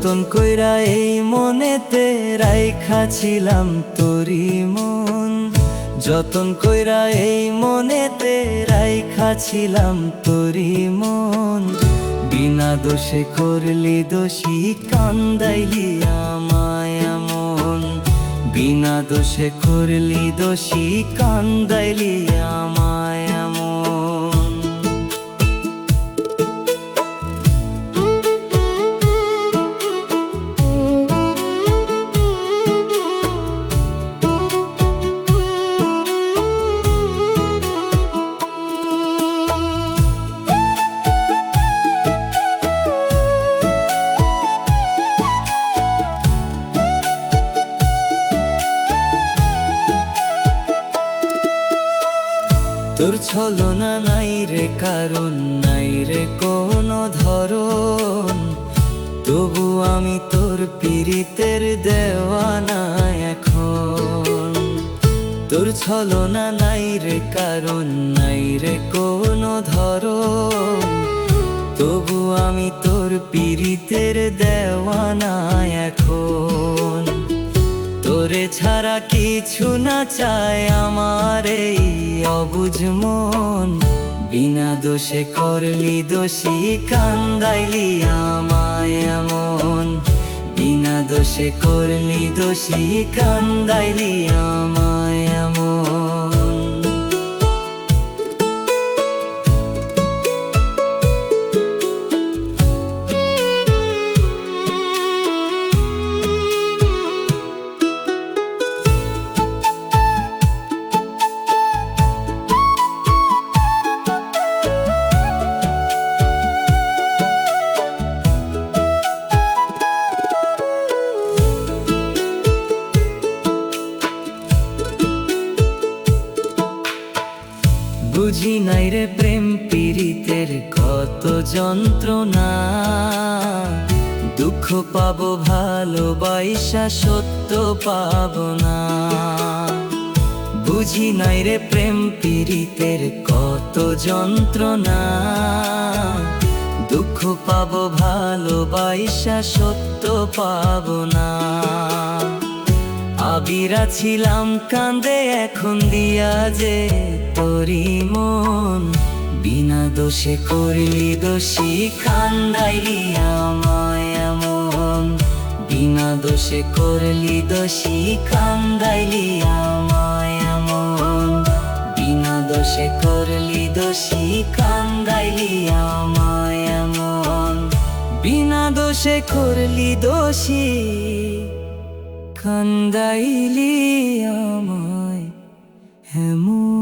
যতন কইরা এই মনেতে রাইখা ছিলাম তোরি মন, যতন কইরা এই মনেতে রাইখা ছিলাম তোরি মন। বিনা দোষে করলি দোষী কান্দাইলি আমায় এমন, বিনা দোষে করলি দোষী কান্দাইলি আমায় এমন। তোর ছলনা নাই রে কারণ, নাই রে কোনো ধরন, তবু আমি তোর পীড়িতের দেওয়ানা এখন। তোর ছলনা নাই রে কারণ, নাই রে কোনো ধরন, তবু আমি তোর পীড়িতের দেওয়ানা এখন। তোরে ছাড়া কিছু না চায় আমার এই অবুঝ মন, বিনা দোষে করলি দোষী কান্দাইলি আমায় এমন, বিনা দোষে করলি দোষী কান্দাইলি আমায় এমন। বুঝি নাই রে প্রেম পীড়িতের কত যন্ত্রণা, দুঃখ পাবো ভালোবাসা সত্য পাবো না। বুঝি নাই রে প্রেম পীড়িতের কত যন্ত্রণা, দুঃখ পাবো ভালোবাসা সত্য পাবো না। আবিরা ছিলাম কান্দে এখন দিয়া যে তোরি মন, বিনা দোষে করলি দোষী কান্দাইলি আমায় এমন, বিনা দোষে করলি দোষী কান্দাইলি আমায় এমন, বিনা দোষে করলি দোষী কান্দাইলি আমায় এমন, বিনা দোষে করলি দোষী কান্দাইলি আমায় এমন।